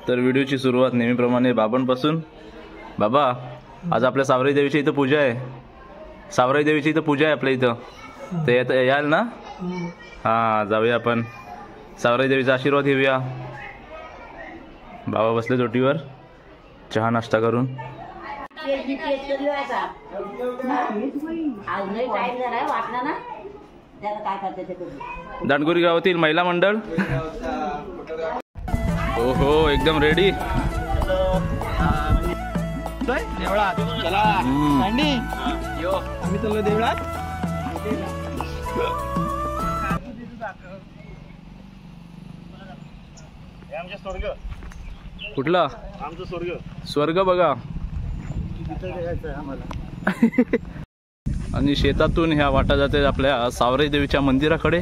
तर व्हिडिओची सुरुवात नेहमीप्रमाणे बाबांपासून. बाबा, आज आपल्या सावराई देवीची इथं पूजा आहे. सावराई देवीची इथं पूजा आहे आपल्या इथं, तर याल ना? हां, जाऊया आपण सावराई देवीचा आशीर्वाद घेऊया. बाबा बसले जोटीवर चहा नाश्ता करून. दांडगोरी गावातील महिला मंडळ. हो हो, एकदम रेडी. कुठला? आमचं स्वर्ग. स्वर्ग बघा. आणि शेतातून ह्या वाटा जाते आपल्या सावराई देवीच्या मंदिराकडे.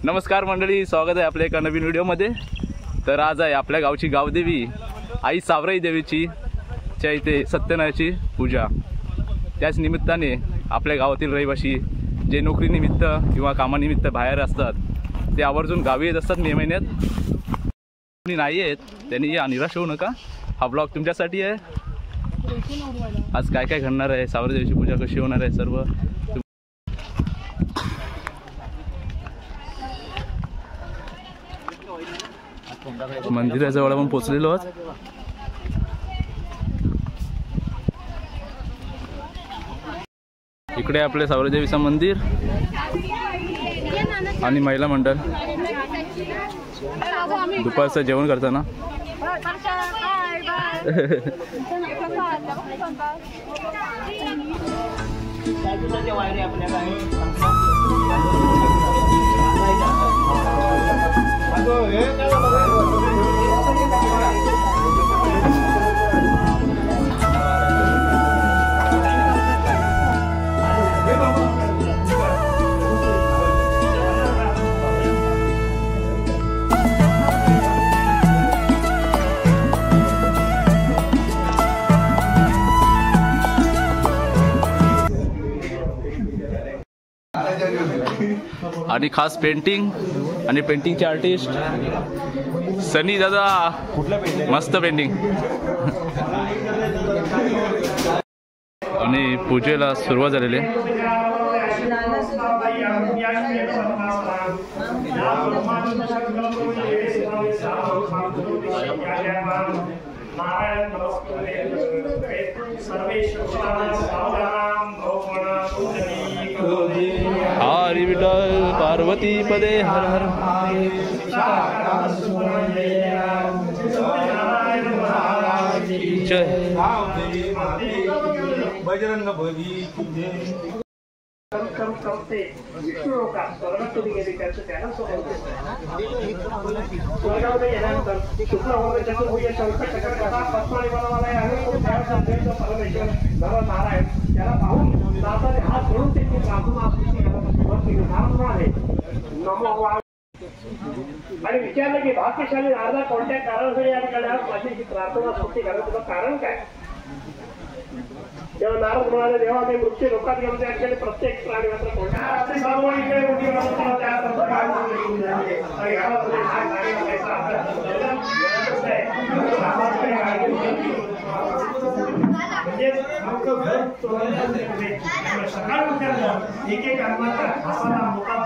नमस्कार मंडळी, स्वागत आहे आपल्या एका नवीन व्हिडिओमध्ये. तर आज आहे आपल्या गावची गावदेवी आई सावराई देवीची च्या इथे सत्यनारायणाची पूजा. त्याच निमित्ताने आपल्या गावातील रहिवासी जे नोकरीनिमित्त किंवा कामानिमित्त बाहेर असतात ते आवर्जून गावी येत असतात मे महिन्यात. कोणी नाही आहेत त्यांनी या निराश होऊ नका, हा ब्लॉग तुमच्यासाठी आहे. आज काय काय घडणार आहे, सावराई देवीची पूजा कशी होणार आहे, सर्व मंदिराजवळ आपण पोचलेलो आहोत. इकडे आपले सावराई देवीचं मंदिर आणि महिला मंडळ. दुपारचं जेवण करताना आणि खास पेंटिंग आणि पेंटिंगचे आर्टिस्ट सनी दादा. मस्त पेंटिंग. आणि पूजेला सुरुवात झालेली आहे. हरी विठ्ठल पार्वती पदे हर हर. बजरंग बली. विष्णू लोकात स्वर्गात कधी गेले त्यांचं त्याला स्वर्गामध्ये येण्यानंतर शुक्ल होण्याच्या पूजा शंकर चक्र कथा पद्माळी बनवायला आले. परमेश्वर सर्व नारायण त्याला पाहून नाताने हात जोडून त्यांनी प्रार्थना आहे नमो. आणि विचारलं की भाग्यशाली राजा कोणत्या कारणासाठी या ठिकाणी माझी प्रार्थना स्तुती करायला तुला कारण काय? तेव्हा नारद म्हणाले, देवा मी मृत्यू लोकात घेऊन त्या प्रत्येक प्राणी मात्र एक एक हाताला मुखात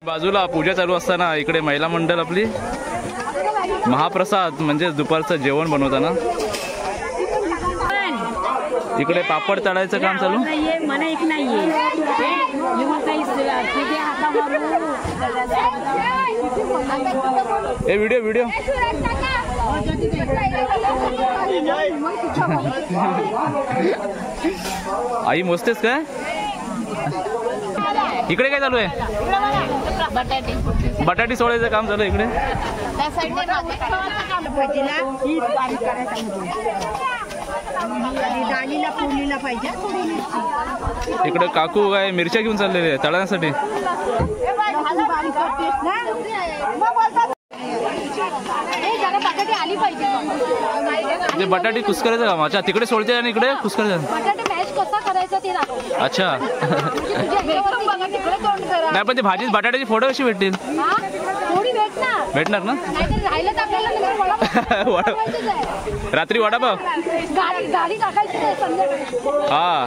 बाजूला पूजा चालू असताना इकडे महिला मंडळ आपली महाप्रसाद म्हणजे दुपारचं जेवण बनवताना इकडे पापड तळायचं काम चालू. हे व्हिडिओ आई मोजतेस काय? इकडे काय चालू आहे? बटाटी सोडायचं काम चालू आहे इकडे. इकडे काकू काय मिरच्या घेऊन चाललेले आहे तळण्यासाठी. आली पाहिजे ते बटाटे कुस्करायचं का अच्छा तिकडे सोडते आणि इकडे कुस्करायचं बटाटे मॅश कसा करायचा ते दाखव. अच्छा नाही पण ते भाजीत बटाट्याची फोडं कशी भेटतील थोडी भेटणार ना नाहीतर राहिलं तर आपल्याला वडा रात्री वडापाव गाडी टाकायची संध्याकाळी. हा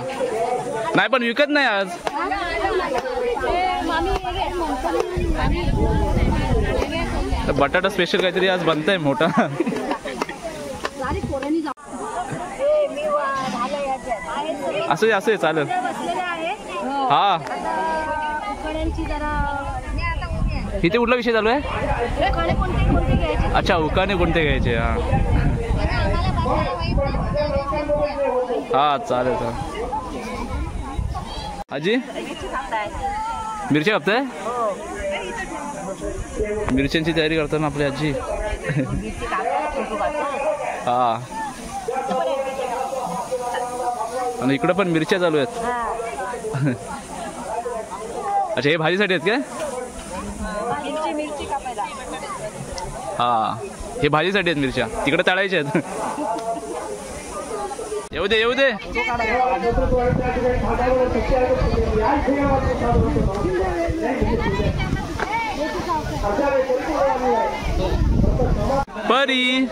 नाही पण विकत नाही आज बटाटा स्पेशल काहीतरी आज बनतंय मोठा असं असं चालेल हा इथे कुठला विषय चालू आहे अच्छा उकाने कोणते घ्यायचे हा हा चालेल चालेल आजी मिरच्या कापताय मिरच्यांची तयारी करताना आपली आजी हा आणि इकडं पण मिरच्या चालू आहेत अच्छा हे भाजीसाठी आहेत काय हा हे भाजीसाठी आहेत मिरच्या तिकडे तळायच्या आहेत येऊ दे येऊ दे परी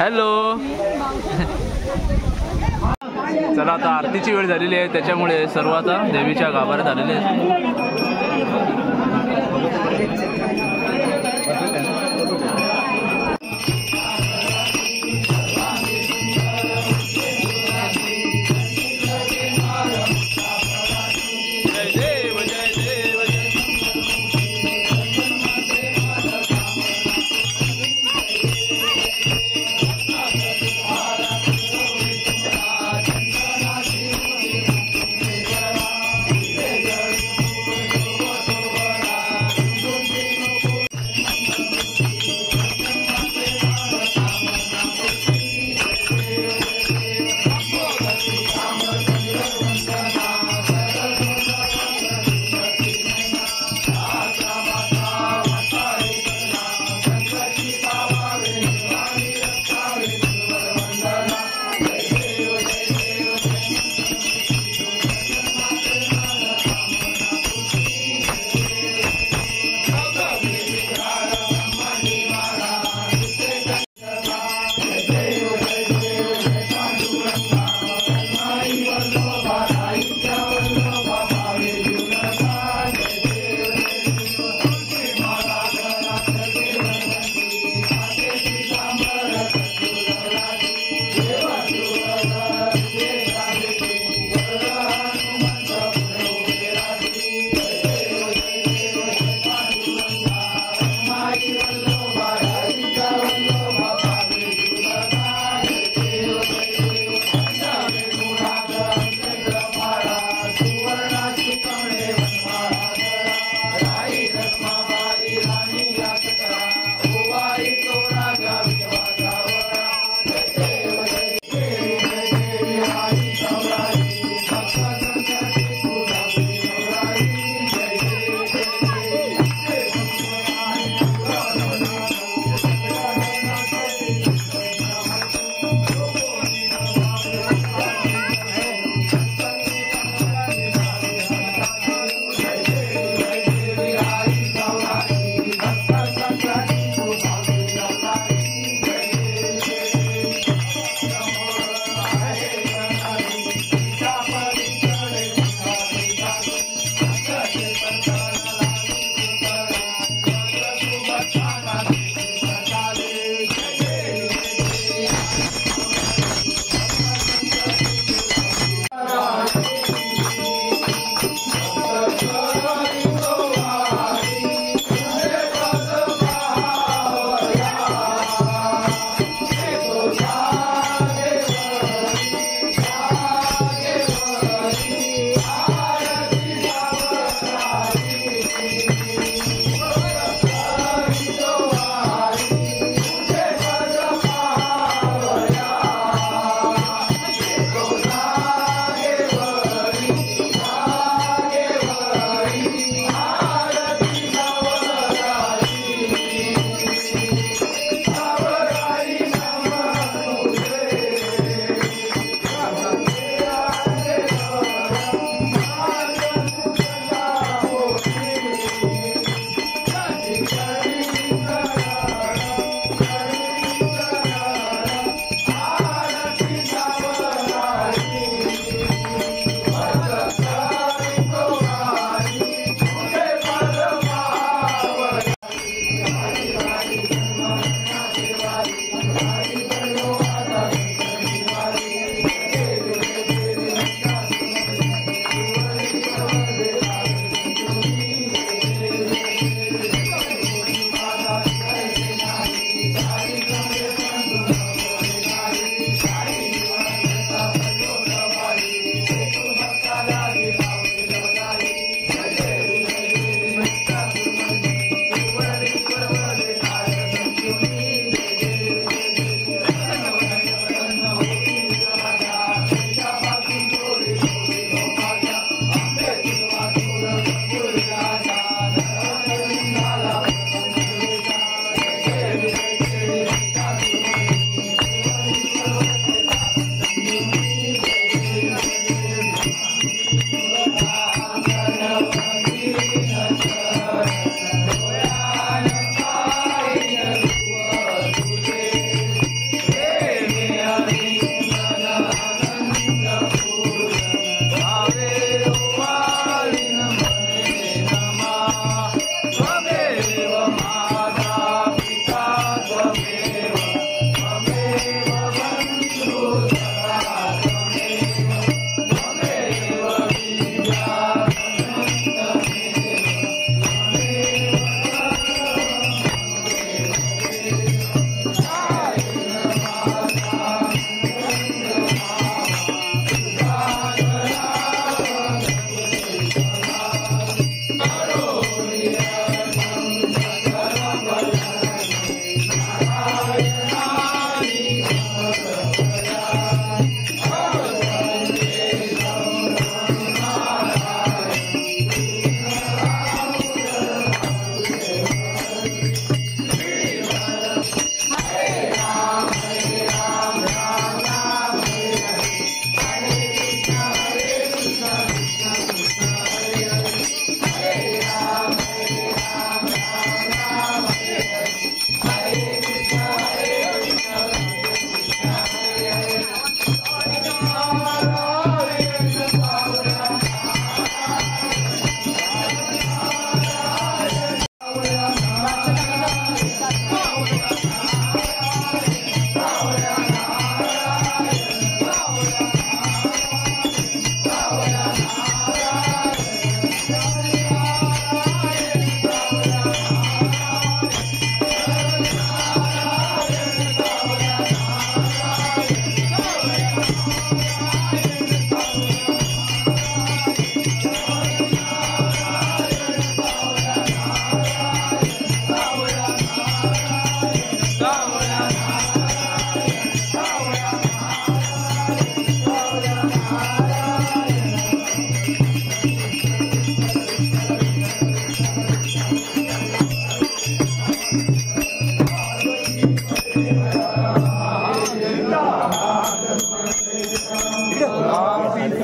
हॅलो चला आता आरतीची वेळ झालेली आहे त्याच्यामुळे सर्व आता देवीच्या गाभाऱ्यात आलेले आहेत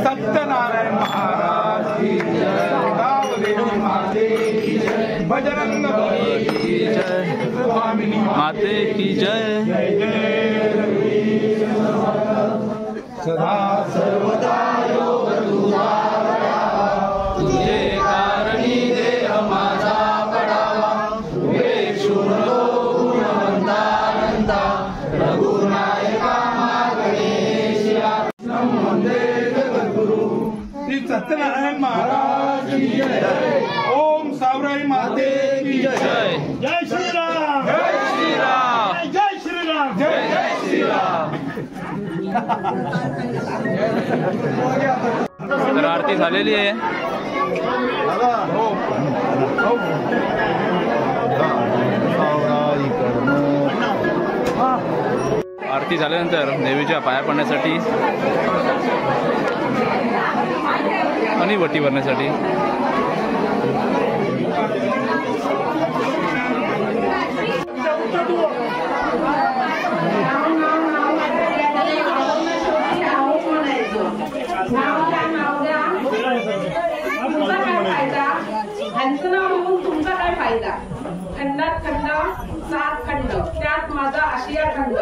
सत्यनारायण महाराज की जय, गावदेवी माते की जय, बजरंग बली की जय, स्वामिनी माते की जय। जय जय सदा सर्वदा योग तुझा तुझे कारणी देह माझा पडावा, तुझे शून्यो गुणवंतानंदा, रघुनायका गणेशा वंदे जगद्गुरु श्री सत्यनारायण महाराज की जय। ओम सावराई माते की जय। जय श्रीराम जय श्रीराम जय श्रीराम जय जय श्रीराम। तर आरती झालेली आहे। आरती झाल्यानंतर देवीच्या पाया पडण्यासाठी आणि वटी भरण्यासाठी तुमचा काय फायदा? खंडात खंड, 7 खंड, त्यात माझा आशिया खंड,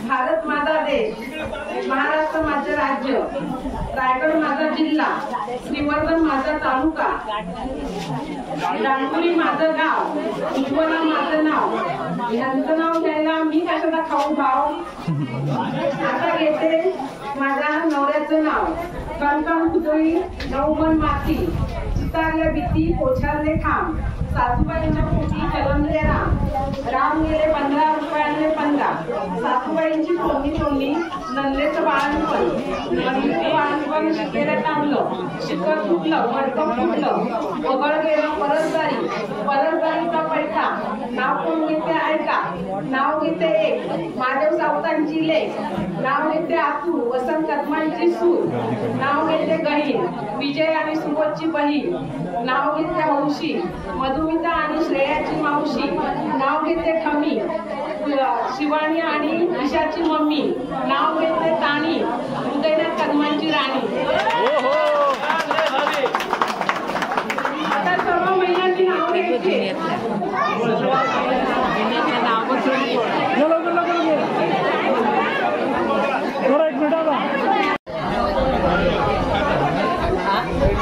भारत माझा देश, महाराष्ट्र माझे राज्य, रायगड माझा जिल्हा, श्रीवर्धन माझा तालुका, रांगोळी माझं गाव, उज्ज्वला माझं नाव, यांचं नाव घ्यायला मी कशाला खाऊ भाव. आता घेते माझ्या नवऱ्याचं नाव, कणकण पुतळी, नवमन माती, चितारल्या भीती, पोछारले खांब, सासूबाईंच्या पोटी चलंदले राम गेले 15 रुपयांनी 15, सासूबाईंची तोंडी नल्लेचं बाळणपण, नल्लेचं बाळणपण शिकेला टांगलं, शिकर फुटलं, मडकं फुटलं, वगळ गेलं परसदारीचा पैठा, नाव कोण घेते ऐका, नाव घेते एक, महादेव सावतांची लेक, नाव घेते आतू, वसंत कदमांची सूर, नाव घेते गहीन, विजय आणि सुबोधची बहीण, नाव घेते हौशी, मधुमिता आणि श्रेयाची मावशी, नाव घेते खमी, शिवानी आणि ईशाची मम्मी, नाव घेते ताणी, उदयनाथ कदमांची राणी. आता सर्व महिलांची नाव घ्यायची.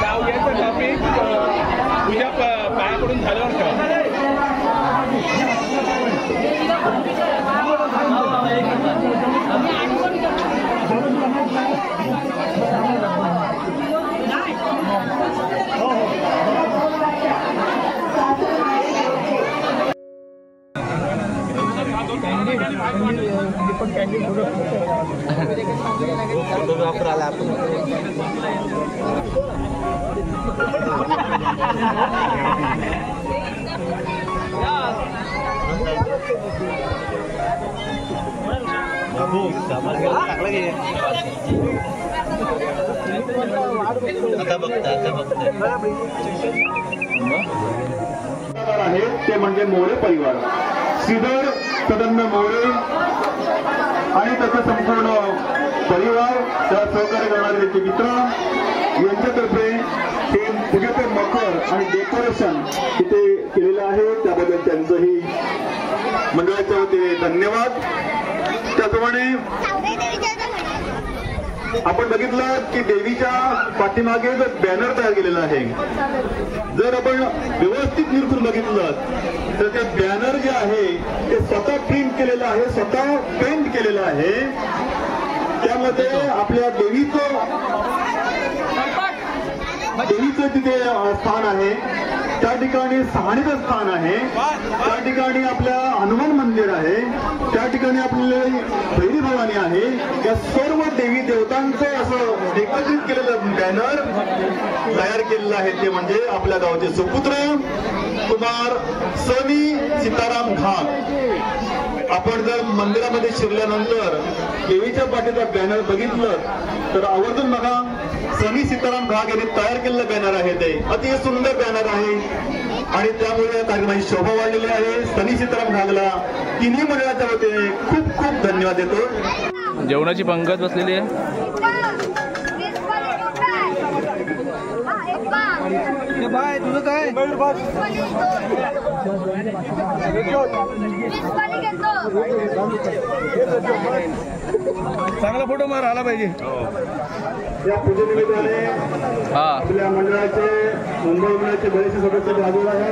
नाव घ्यायचं टॉपिक तुझ्या पायाकडून झाल्यावर का? फोटोग्राफर आला आपण ते म्हणजे मोरे परिवार, श्रीधर सदन्य मोरे आणि त्याचा संपूर्ण परिवार, त्याला सहकार्य करणारे त्यांचे मित्र यांच्यातर्फे हे फुगे मकर आणि डेकोरेशन तिथे केलेलं आहे, त्याबद्दल त्यांचंही मंडळाच्या वतीने धन्यवाद. त्याप्रमाणे आपण बघितलं की देवीच्या पाठीमागे जो बॅनर तयार केलेला आहे, जर आपण व्यवस्थित निरखून बघितलं तर ते बॅनर जे आहे ते स्वतः प्रिंट केलेलं आहे, स्वतः पेंट केलेलं आहे. त्यामध्ये आपल्या देवीचं तिथे स्थान आहे, त्या ठिकाणी सहाणीचं स्थान आहे, त्या ठिकाणी आपल्या हनुमान मंदिर आहे, त्या ठिकाणी आपले भैरी भवानी आहे. या सर्व देवी देवतांचं असं एकत्रित केलेलं बॅनर तयार केलेलं आहे. ते म्हणजे आपल्या गावाचे सुपुत्र कुमार सनी सीताराम घाग. आपण जर मंदिरामध्ये शिरल्यानंतर देवीच्या पाठीचा बॅनर बघितलं तर आवर्जून बघा, सनी सीताराम घाग यांनी तयार केलेलं बॅनर आहे. ते अति सुंदर बॅनर आहे. आणि त्यामुळे या कार्यक्रमाची शोभा वाढलेली आहे. सनी सीताराम घागला तिन्ही मंडळाच्या वतीने खूप खूप धन्यवाद देतो. जेवणाची पंगत बसलेली आहे. बाय तुझं काय चांगला फोटो मार आला पाहिजे. या पूजेनिमित्ताने आपल्या मंडळाचे मुंबई मंडळाचे बरेचसे सदस्य भाजवले आहे.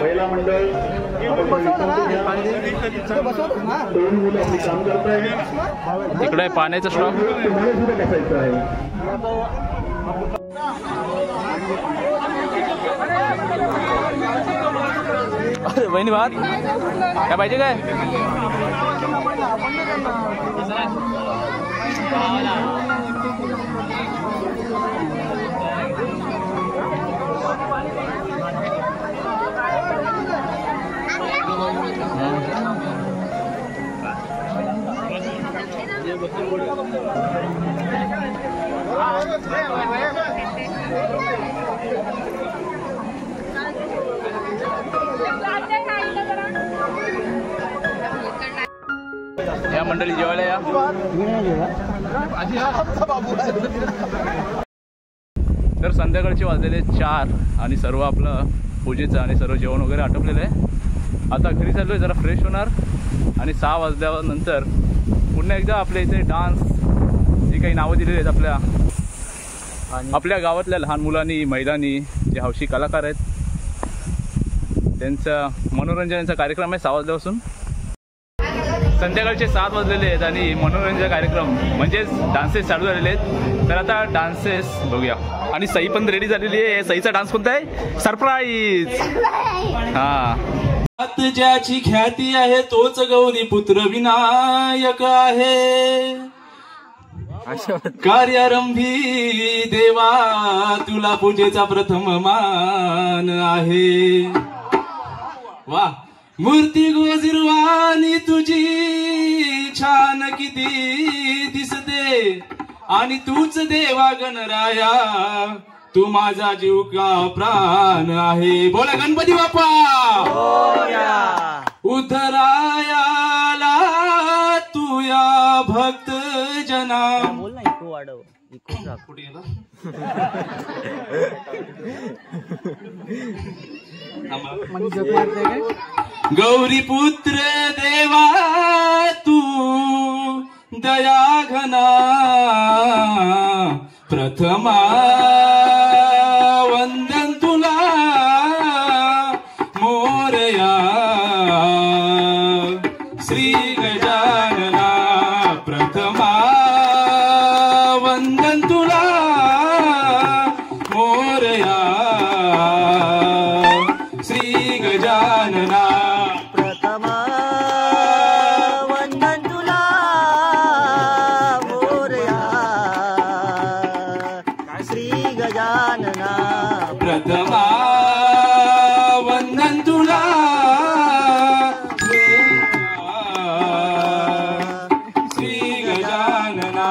पहिला मंडळ दोन मुलं आपली काम करत आहे. तिकडे पाण्याचा स्टॉक. बसायचं आहे. बहिणी भात काय पाहिजे काय? या मंडळी जेवायला या. तर संध्याकाळचे वाजलेले 4 आणि सर्व आपलं पूजेचं आणि सर्व जेवण वगैरे आटोपलेलं आहे. आता घरी चाललो आहे, जरा फ्रेश होणार आणि 6 वाजल्यानंतर पुन्हा एकदा आपल्या इथे डान्स जी काही नावं दिलेली आहेत आपल्या गावातल्या लहान मुलांनी महिलांनी जे हौशी कलाकार आहेत त्यांचा मनोरंजनाचा कार्यक्रम आहे 6 वाजल्यापासून. संध्याकाळचे 7 वाजलेले आहेत आणि मनोरंजन कार्यक्रम म्हणजेच डान्सेस चालू झालेले आहेत. तर आता डान्सेस बघूया. आणि सई पण रेडी झालेली आहे. सईचा डान्स कोणता आहे? सरप्राईज. ज्याची ख्याती आहे तोच गौरी पुत्र विनायक आहे. कार्यारंभी देवा तुला पूजेचा प्रथम मान आहे. वा मूर्ती गोजिरवाणी तुझी छान किती दिसते आणि तूच देवा गणराया तू माझा जीव का प्राण आहे. बोला गणपती बाप्पा. उद्धरायाला तू या भक्त जना गौरी पुत्र देवा तू दया घना प्रथमा वंदन तुला मोरया श्री गजानना प्रथमा वंदन तुला मोरया श्री गजानना प्रथमा वंदन तुला मोरया श्री गजानना प्रथमा वंदन तुला श्री गजानना.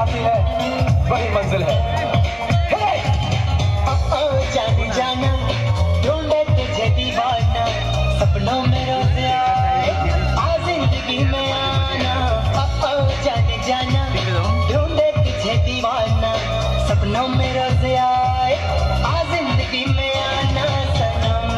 आती है वही मंजिल है। जाने जाना ढूंढे तुझे दीवाना, सपनों में रोज आए आ जिंदगी में आना। जाने जाना ढूंढे तुझे दीवाना, सपनों में रोज आए आ जिंदगी में आना सनम।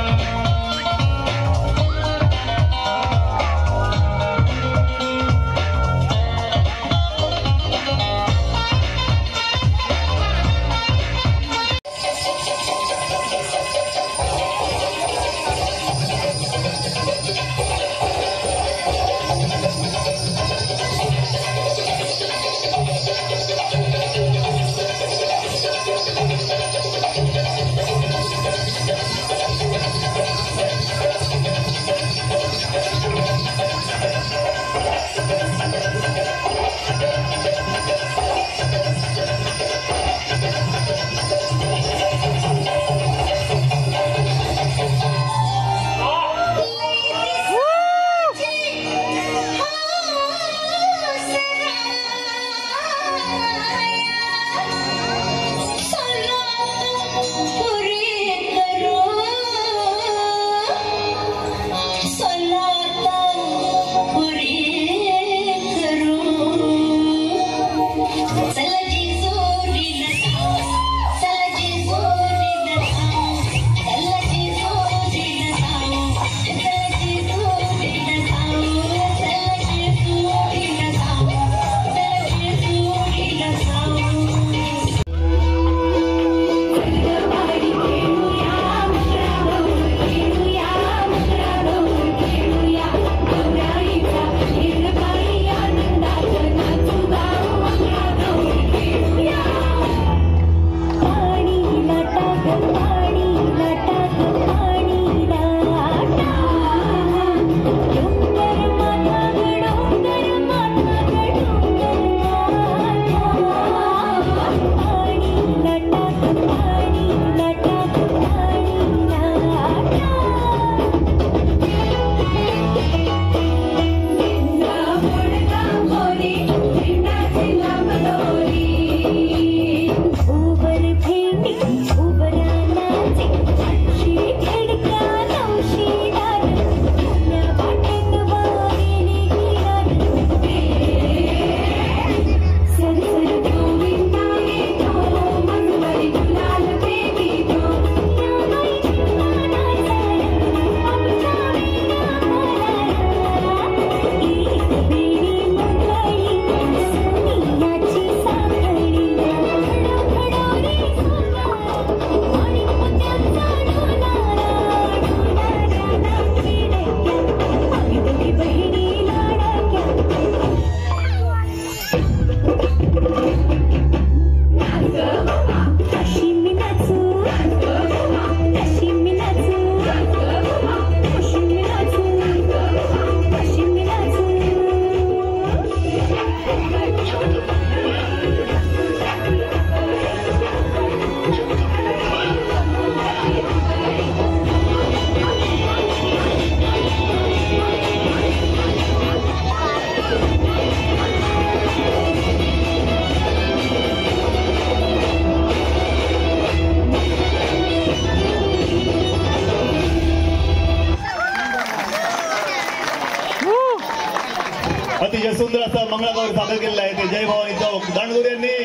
अतिशय सुंदर असं मंगळागौर सादर केलेलं आहे ते जय भवानी चौक दांडगुर यांनी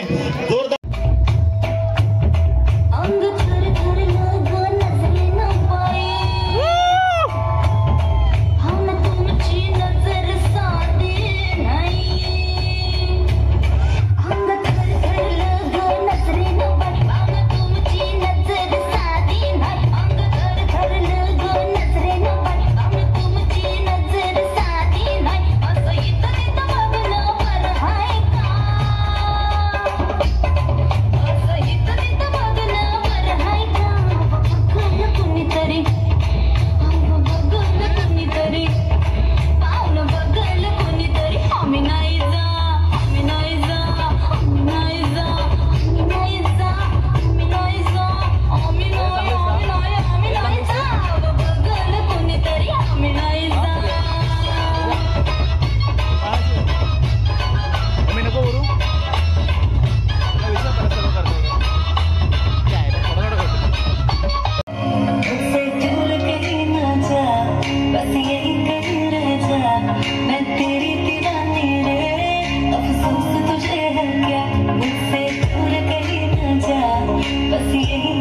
जोरदार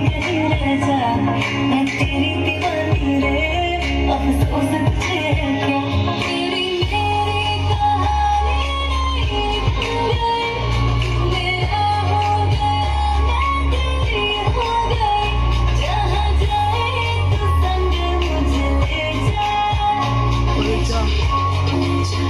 कहीं रह जा, मैं तेरी दीवानी रे, अफसोस तुझे है क्या? तेरी मेरी कहानी नहीं बन गई, मेरा हो गया मैं तेरी हो गई, जहाँ जाए तू संग मुझे ले जा, ले जा, ले जा,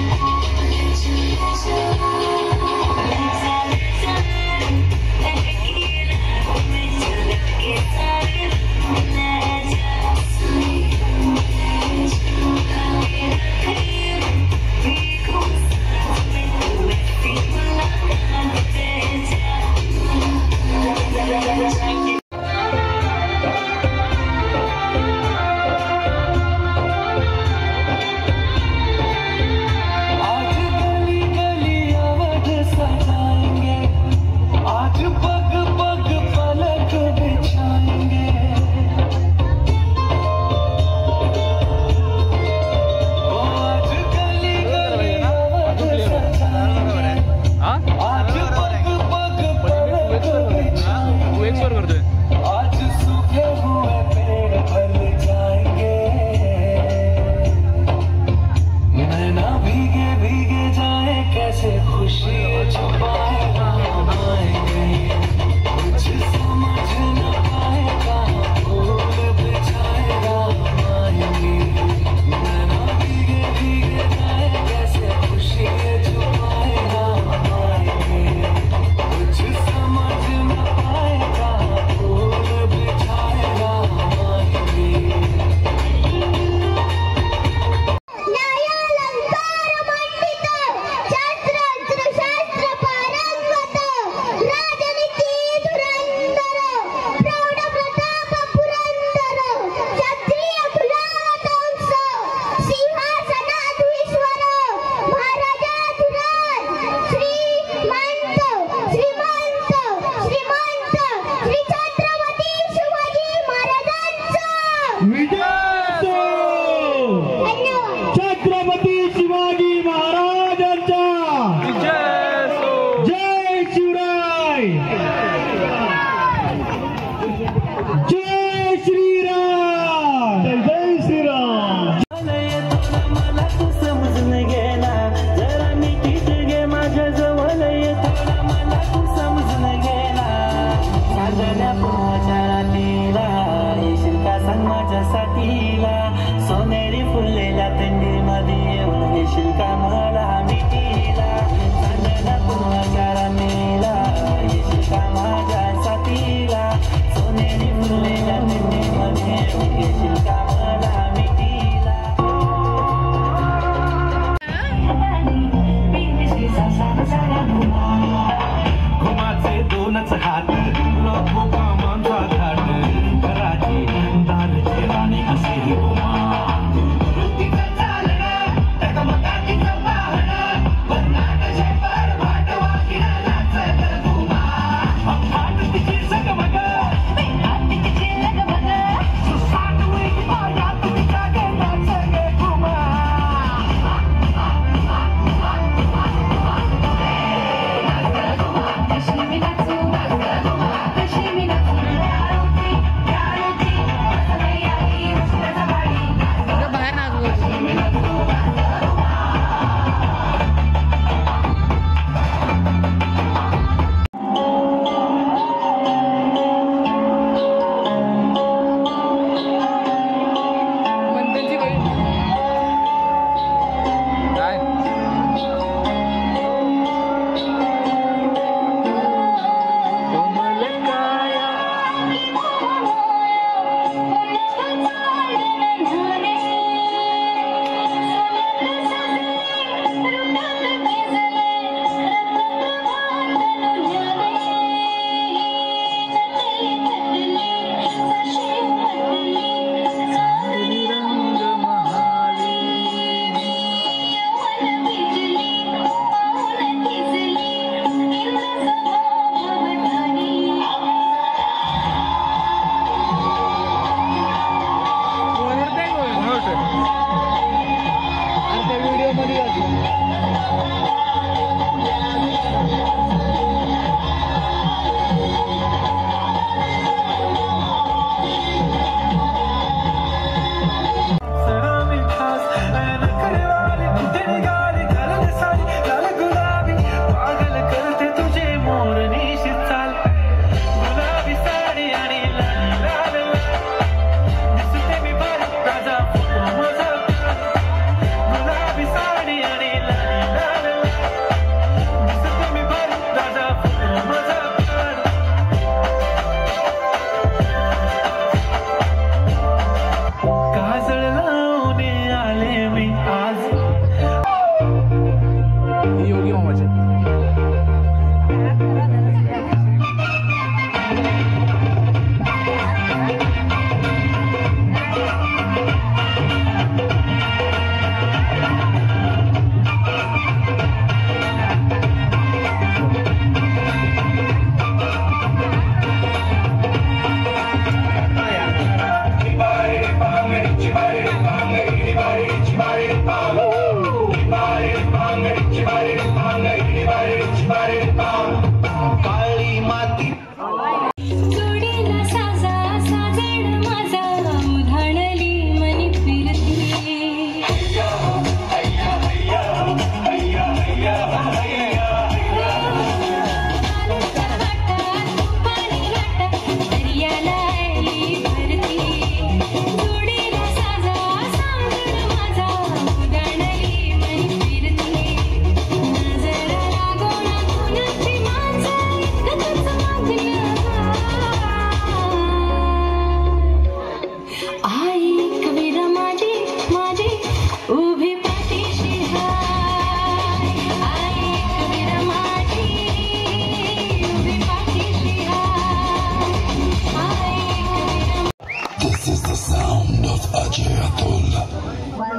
is the sound of Ajay Atul.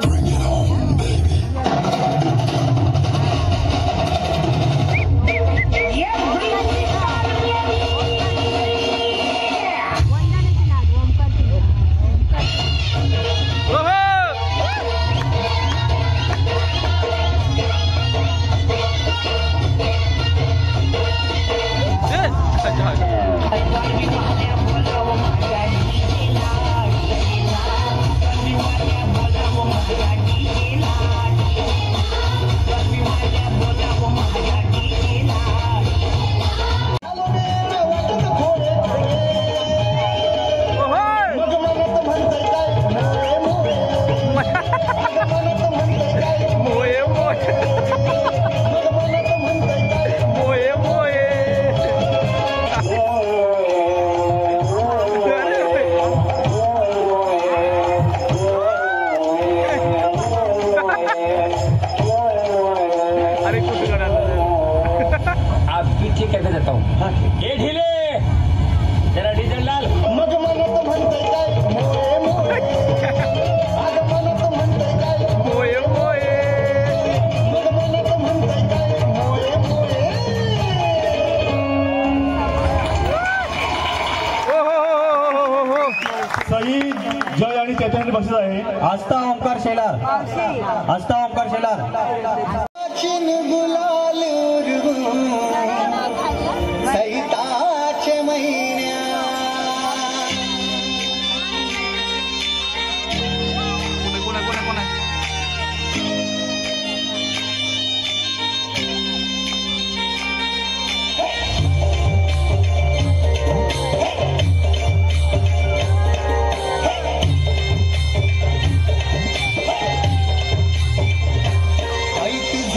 Bring it on, baby. जय आणि त्याच्यामध्ये बसत आहे आस्था ओंकार शेलार. आस्था ओंकार शेलार. सैताचे महिन्या ऐती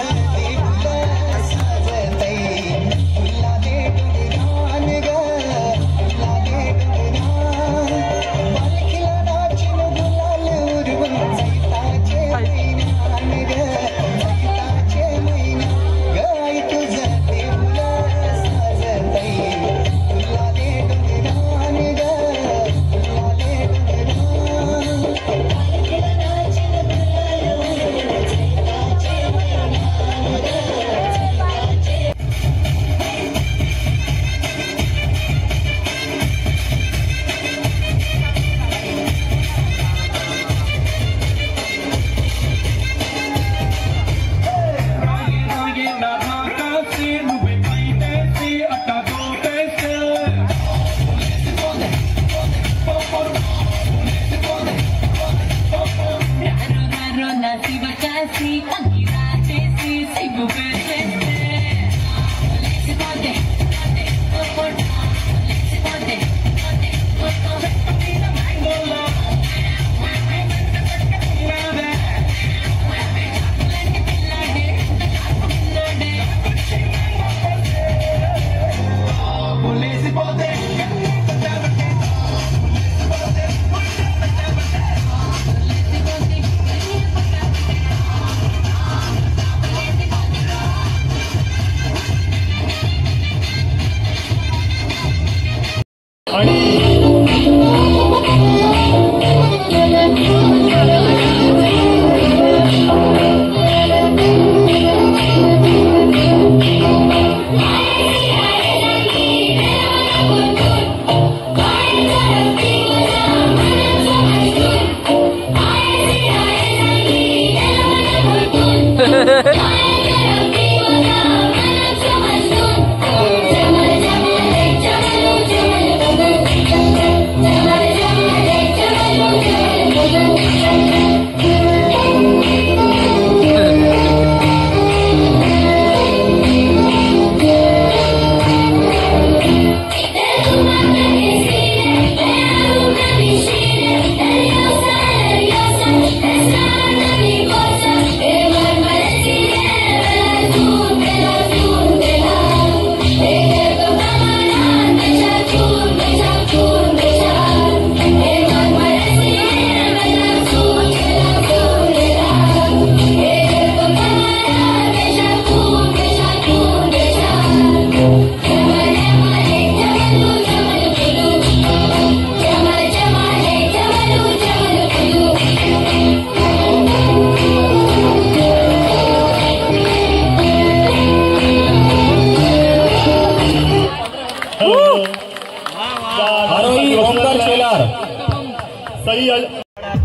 सही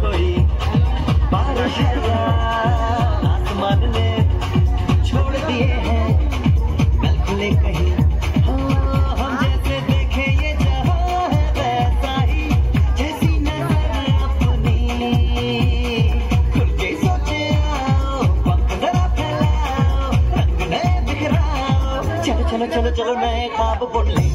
कोई बारिश आसमान ने छोड़ दिए हैं कल खुले कहीं हम जैसे देखे ये जहां है वैसा ही जैसी नजर अपनी खुल के सोचे आओ वक्त जरा फैलाओ रंग नए बिखराओ चलो चलो चलो चलो नए ख्वाब बुन ले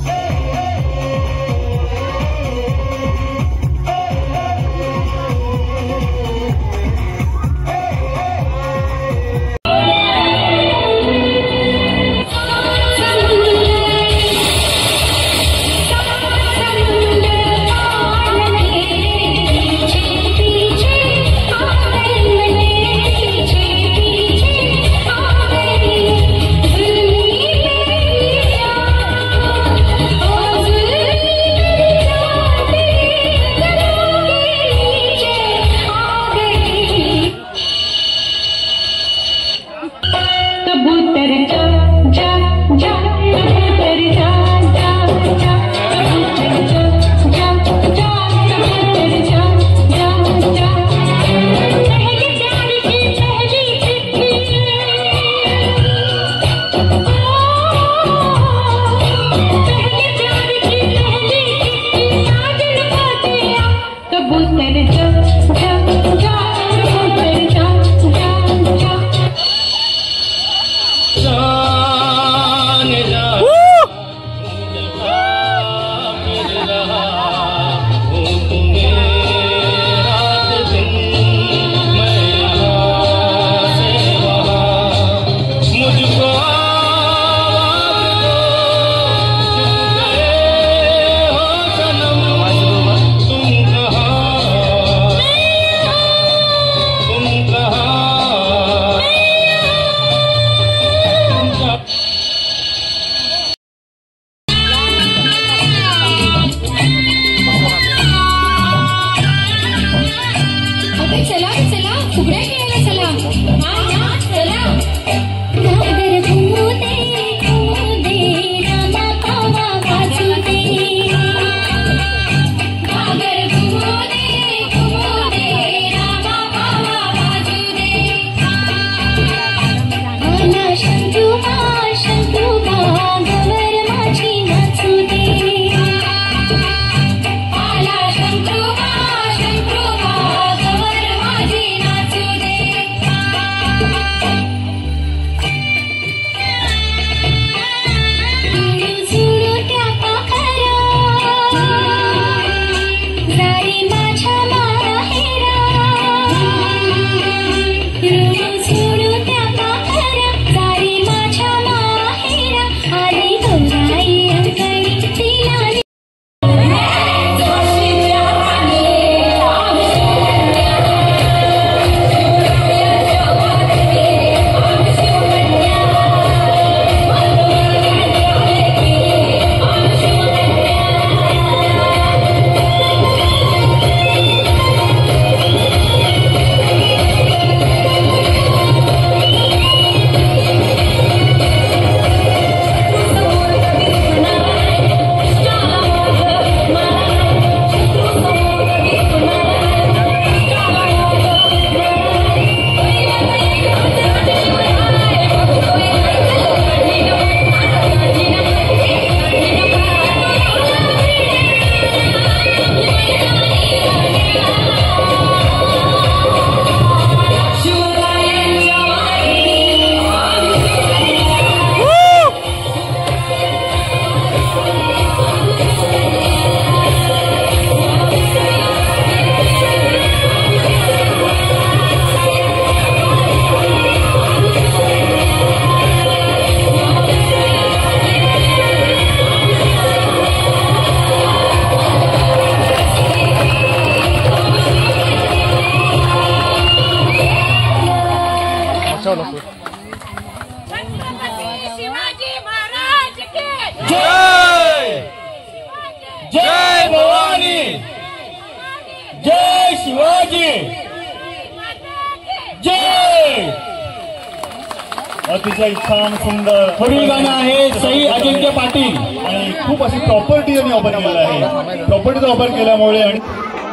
अतिशय छान सुंदर पुढील गाणं आहे सई अजिंक्य पाटील आणि खूप अशी प्रॉपर्टी यांनी वापर केलेला आहे. प्रॉपर्टीचा वापर केल्यामुळे आणि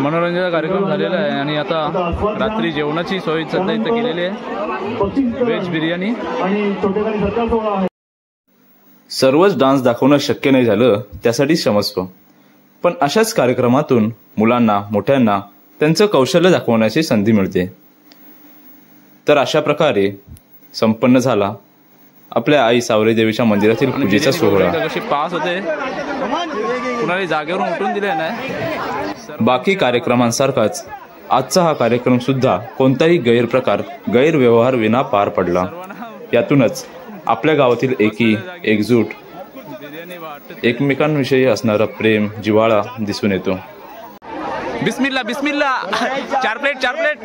मनोरंजनाचा कार्यक्रम झालेला आहे आणि आता रात्री जेवणाची सोय सध्या इथं केलेली आहे. व्हेज बिर्याणी आणि छोटेखानी सरकार सोहळा आहे. सर्वच डान्स दाखवणं शक्य नाही झालं, त्यासाठी क्षमस्व. पण अशाच कार्यक्रमातून मुलांना मोठ्यांना त्यांचं कौशल्य दाखवण्याची संधी मिळते. तर अशा प्रकारे संपन्न झाला आपल्या आई सावरी देवीच्या मंदिरातील पूजेचा सोहळा. कशी पास होते, कुणाला जागेवरून उठून दिले नाही. बाकी कार्यक्रमांसारखाच आजचा हा कार्यक्रम सुद्धा कोणताही गैरप्रकार गैरव्यवहार विना पार पडला. यातूनच आपल्या गावातील एकी एकजूट एकमेकांविषयी असणारा प्रेम जिव्हाळा दिसून येतो. Bismillah Bismillah, 4 plate 4 plate.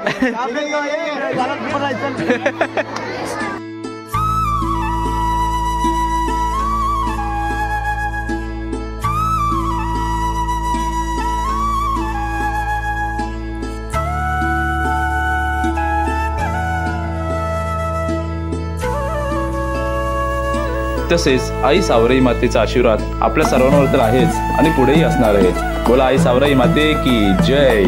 तसेच आई सावराई मातेचा आशीर्वाद आपल्या सर्वांवर तर आहेच आणि पुढेही असणार आहे. बोला आई सावराई माते की जय.